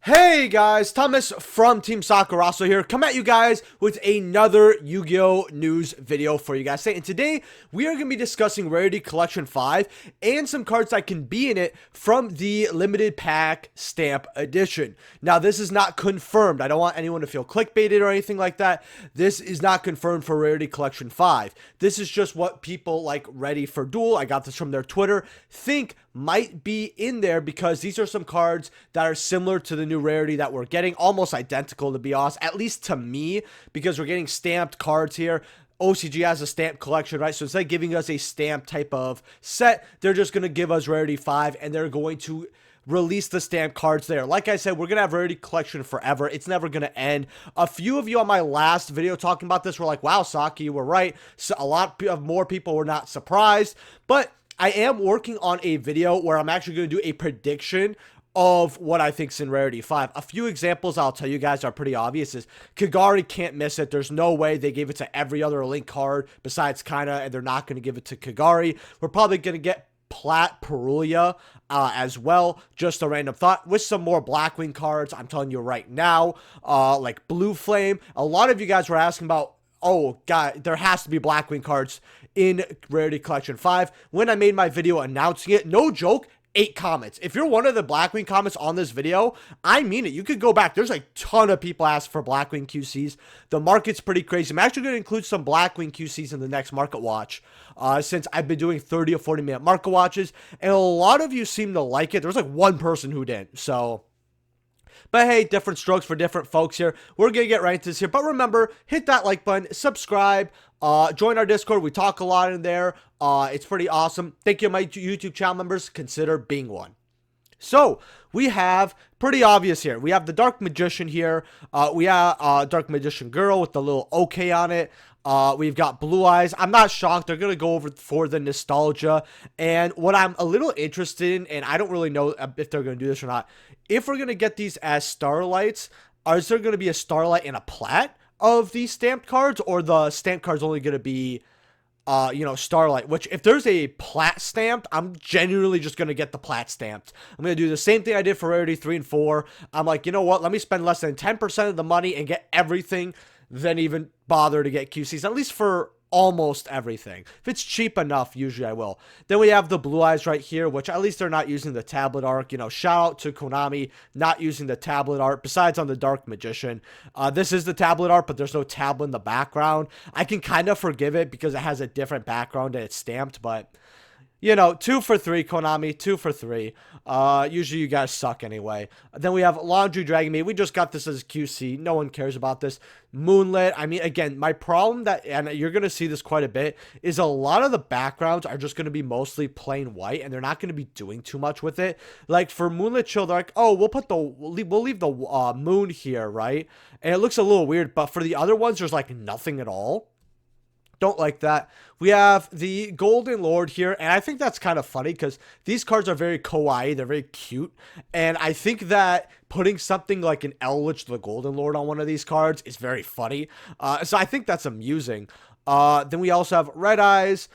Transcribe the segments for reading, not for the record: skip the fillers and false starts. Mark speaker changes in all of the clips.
Speaker 1: Hey guys, Thomas from Team Sakurasou here, come at you guys with another Yu-Gi-Oh! News video for you guys. And today, we are going to be discussing Rarity Collection 5 and some cards that can be in it from the Limited Pack Stamp Edition. Now, this is not confirmed. I don't want anyone to feel clickbaited or anything like that. This is not confirmed for Rarity Collection 5. This is just what people like Ready for Duel, I got this from their Twitter, think might be in there because these are some cards that are similar to the new rarity that we're getting, almost identical to be honest, at least to me, because we're getting stamped cards here. OCG has a stamp collection, right? So instead of giving us a stamp type of set, they're just going to give us Rarity 5 and they're going to release the stamp cards there. Like I said, we're going to have Rarity Collection forever. It's never going to end. A few of you on my last video talking about this were like, wow, Saki, you were right. So a lot of more people were not surprised, but I am working on a video where I'm actually going to do a prediction of what I think's in Rarity 5. A few examples I'll tell you guys are pretty obvious is Kagari can't miss it. There's no way they gave it to every other Link card besides Kaina, and they're not going to give it to Kagari. We're probably going to get Plat Perulia as well, just a random thought, with some more Blackwing cards. I'm telling you right now, like Blue Flame. A lot of you guys were asking about, oh god, there has to be Blackwing cards in Rarity Collection 5. When I made my video announcing it, no joke, 8 comments. If you're one of the Blackwing comments on this video, I mean it. You could go back. There's a ton of people asked for Blackwing QCs. The market's pretty crazy. I'm actually going to include some Blackwing QCs in the next market watch, since I've been doing 30 or 40 minute market watches, and a lot of you seem to like it. There was like one person who didn't, so... But hey, different strokes for different folks here. We're going to get right into this here. But remember, hit that like button, subscribe, join our Discord. We talk a lot in there. It's pretty awesome. Thank you, my YouTube channel members. Consider being one. So, we have pretty obvious here. We have the Dark Magician here. We have Dark Magician Girl with the little OK on it. We've got Blue Eyes. I'm not shocked. They're going to go over for the nostalgia. And what I'm a little interested in, and I don't really know if they're going to do this or not, if we're going to get these as Starlights, is there going to be a Starlight and a Plat of these stamped cards? Or the stamped cards only going to be, Starlight? Which, if there's a Plat stamped, I'm genuinely just going to get the Plat stamped. I'm going to do the same thing I did for Rarity 3 and 4. I'm like, you know what? Let me spend less than 10% of the money and get everything, then even bother to get QCs, at least for almost everything. If it's cheap enough, usually I will. Then we have the Blue Eyes right here, which at least they're not using the tablet art. You know, shout out to Konami not using the tablet art, besides on the Dark Magician. This is the tablet art, but there's no tablet in the background. I can kind of forgive it because it has a different background and it's stamped, but... You know, 2 for 3, Konami, 2 for 3. Usually you guys suck anyway. Then we have Laundry Dragon Maid. We just got this as QC. No one cares about this. Moonlit. I mean, again, my problem that, and you're going to see this quite a bit, is a lot of the backgrounds are just going to be mostly plain white, and they're not going to be doing too much with it. Like for Moonlit Chill, they're like, oh, we'll leave the moon here, right? And it looks a little weird, but for the other ones, there's like nothing at all. Don't like that. We have the Golden Lord here, and I think that's kind of funny because these cards are very kawaii, they're very cute, and I think that putting something like an Elwich the Golden Lord on one of these cards is very funny, so I think that's amusing. Then we also have Red Eyes,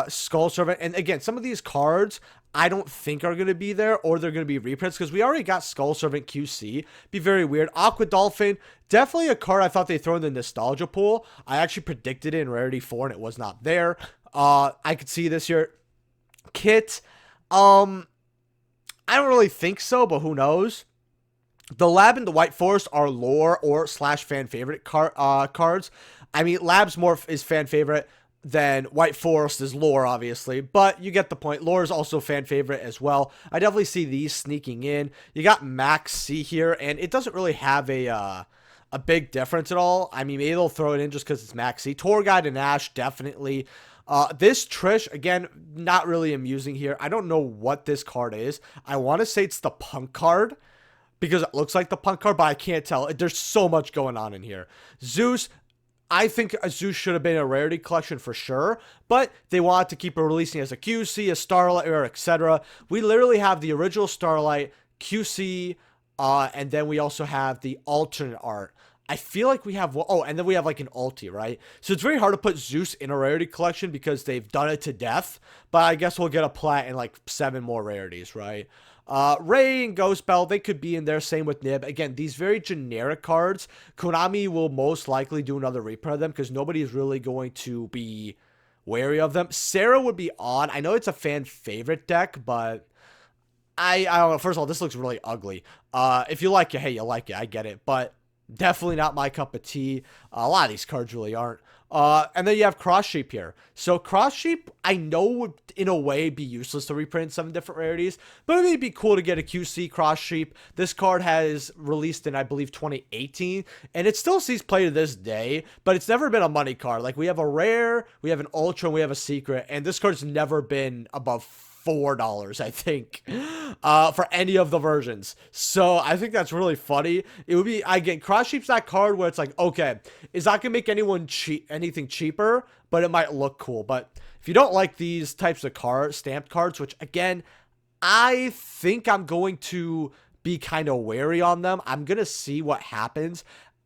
Speaker 1: Skull Servant, and again, some of these cards I don't think are going to be there, or they're going to be reprints, because we already got Skull Servant QC. Be very weird. Aqua Dolphin, definitely a card I thought they'd throw in the nostalgia pool. I actually predicted it in Rarity 4, and it was not there. I could see this here. Kit, I don't really think so, but who knows? The Lab and the White Forest are lore or slash fan favorite cards. I mean, Lab's more is fan favorite than White Forest is lore, obviously, but you get the point. Lore is also fan favorite as well. I definitely see these sneaking in. You got Max C here, and it doesn't really have a big difference at all. I mean, maybe they'll throw it in just because it's Max C. Tour Guide and Ash, definitely. This Trish, again, not really amusing here. I don't know what this card is. I want to say it's the Punk card, because it looks like the Punk card, but I can't tell. There's so much going on in here. Zeus, I think Zeus should have been a Rarity collection for sure, but they wanted to keep it releasing as a QC, a Starlight, or etc. We literally have the original Starlight, QC, and then we also have the alternate art. I feel like we have, oh, and then we have like an ulti, right? So it's very hard to put Zeus in a Rarity collection because they've done it to death, but I guess we'll get a plat and like 7 more rarities, right? Ray and Ghost Bell, they could be in there. Same with Nib. Again, these very generic cards, Konami will most likely do another reprint of them because nobody is really going to be wary of them. Sarah would be odd. I know it's a fan favorite deck, but I don't know. First of all, this looks really ugly. If you like it, hey, you like it. I get it. But definitely not my cup of tea. A lot of these cards really aren't. And then you have Cross Sheep here. So Cross Sheep, I know would in a way be useless to reprint 7 different rarities, but it would be cool to get a QC Cross Sheep. This card has released in, I believe, 2018, and it still sees play to this day, but it's never been a money card. Like, we have a rare, we have an ultra, and we have a secret, and this card's never been above $4, I think, for any of the versions. So I think that's really funny. It would be, again, Cross Sheep's that card where it's like, okay, it's not gonna make anything cheaper, but it might look cool. But if you don't like these types of stamped cards, which again, I think I'm going to be kind of wary on them. I'm gonna see what happens.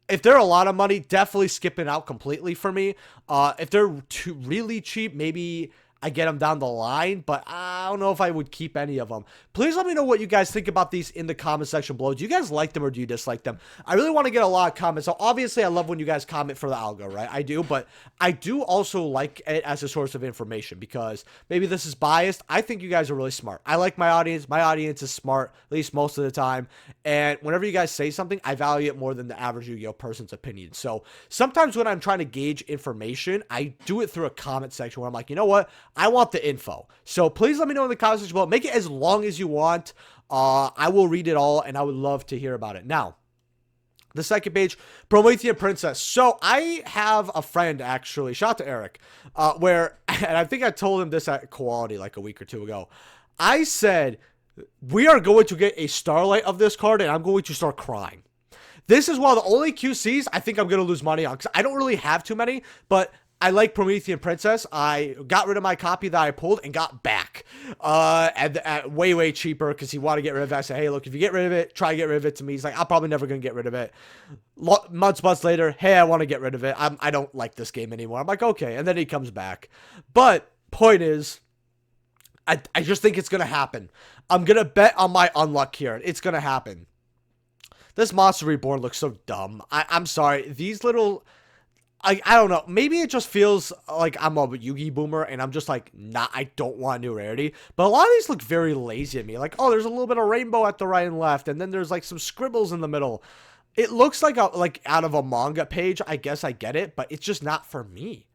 Speaker 1: If they're a lot of money, definitely skipping out completely for me. If they're really cheap, maybe I get them down the line, but I don't know if I would keep any of them. Please let me know what you guys think about these in the comment section below. Do you guys like them or do you dislike them? I really want to get a lot of comments. So obviously I love when you guys comment for the algo, right? I do, but I do also like it as a source of information because maybe this is biased. I think you guys are really smart. I like my audience. My audience is smart, at least most of the time. And whenever you guys say something, I value it more than the average Yu-Gi-Oh person's opinion. So sometimes when I'm trying to gauge information, I do it through a comment section where I'm like, you know what? I want the info. So please let me know in the comments section below. Make it as long as you want. I will read it all, and I would love to hear about it. Now, the second page, Promethean Princess. So I have a friend, actually, shout out to Eric, where, and I think I told him this at Quality like a week or two ago. I said, we are going to get a Starlight of this card, and I'm going to start crying. This is one of the only QCs I think I'm going to lose money on, because I don't really have too many, but I like Promethean Princess. I got rid of my copy that I pulled and got back at way cheaper because he wanted to get rid of it. I said, hey, look, if you get rid of it, try to get rid of it to me. He's like, I'm probably never going to get rid of it. Months later, hey, I want to get rid of it. I don't like this game anymore. I'm like, okay. And then he comes back. But point is, I just think it's going to happen. I'm going to bet on my unluck here. It's going to happen. This Monster Reborn looks so dumb. I'm sorry. These little... I don't know. Maybe it just feels like I'm a Yu-Gi boomer and I'm just like, nah, I don't want new rarity. But a lot of these look very lazy to me. Like, oh, there's a little bit of rainbow at the right and left, and then there's like some scribbles in the middle. It looks like out of a manga page. I guess I get it, but it's just not for me.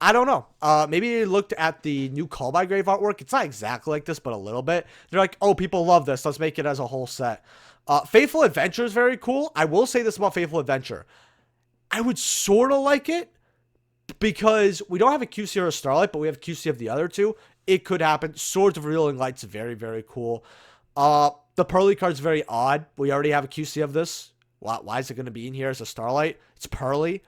Speaker 1: I don't know. Maybe they looked at the new Call by Grave artwork. It's not exactly like this, but a little bit. They're like, oh, people love this. Let's make it as a whole set. Faithful Adventure is very cool. I will say this about Faithful Adventure. I would sort of like it because we don't have a QC or a Starlight, but we have QC of the other two. It could happen. Swords of Revealing Light's very, very cool. The Pearly card's very odd. We already have a QC of this. Why is it going to be in here as a Starlight? It's Pearly.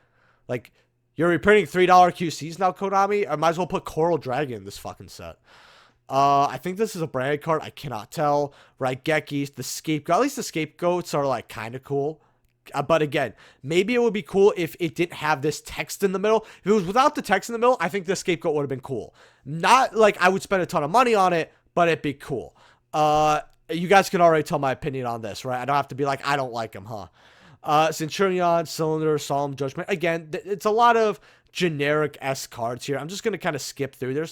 Speaker 1: Like, you're reprinting $3 QCs now, Konami? I might as well put Coral Dragon in this fucking set. I think this is a branded card. I cannot tell. Raigeki, the Scapegoat. At least the Scapegoats are, like, kind of cool. But again, maybe it would be cool if it didn't have this text in the middle. If it was without the text in the middle, I think the Scapegoat would have been cool. Not like I would spend a ton of money on it, but it'd be cool. You guys can already tell my opinion on this, right? I don't have to be like, I don't like him, huh? Centurion, Cylinder, Solemn Judgment. Again, it's a lot of generic-esque cards here. I'm just going to kind of skip through.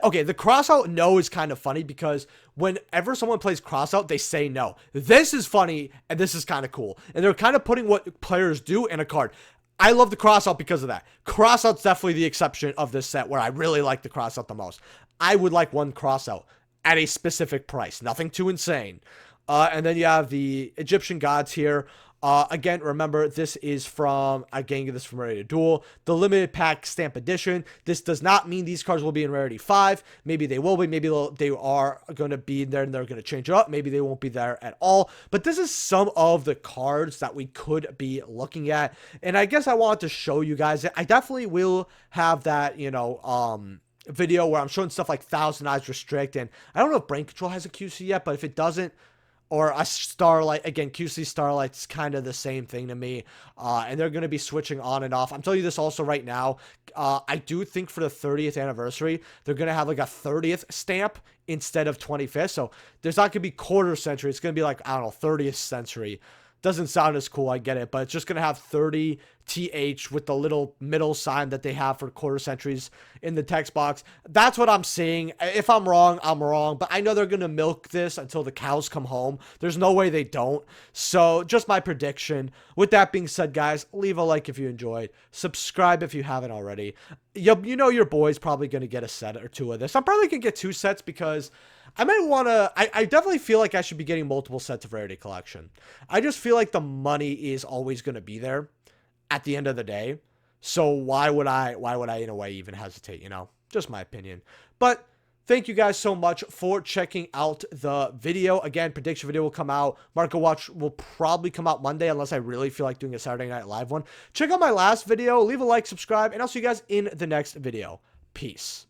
Speaker 1: Okay, the crossout no is kind of funny because whenever someone plays crossout, they say no. This is funny, and this is kind of cool. And they're kind of putting what players do in a card. I love the crossout because of that. Crossout's definitely the exception of this set where I really like the crossout the most. I would like one crossout at a specific price. Nothing too insane. And then you have the Egyptian gods here. Again, remember, this is from, again, this from Rarity Duel, the limited pack stamp edition. This does not mean these cards will be in Rarity 5. Maybe they will be. Maybe they are going to be in there and they're going to change it up. Maybe they won't be there at all. But this is some of the cards that we could be looking at. And I guess I wanted to show you guys. I definitely will have that, you know, video where I'm showing stuff like Thousand Eyes Restrict. And I don't know if Brain Control has a QC yet, but if it doesn't, or a Starlight. Again, QC Starlight's kind of the same thing to me. And they're going to be switching on and off. I'm telling you this also right now. I do think for the 30th anniversary, they're going to have like a 30th stamp instead of 25th. So there's not going to be quarter century. It's going to be like, I don't know, 30th century. Doesn't sound as cool, I get it, but it's just going to have 30 TH with the little middle sign that they have for quarter centuries in the text box. That's what I'm seeing. If I'm wrong, I'm wrong, but I know they're going to milk this until the cows come home. There's no way they don't. So just my prediction. With that being said, guys, leave a like if you enjoyed. Subscribe if you haven't already. You know your boy's probably going to get a set or two of this. I'm probably going to get 2 sets because I might want to, I definitely feel like I should be getting multiple sets of Rarity Collection. I just feel like the money is always going to be there at the end of the day. So why would I in a way even hesitate, you know? Just my opinion. But thank you guys so much for checking out the video. Again, prediction video will come out. Market Watch will probably come out Monday unless I really feel like doing a Saturday Night Live one. Check out my last video. Leave a like, subscribe, and I'll see you guys in the next video. Peace.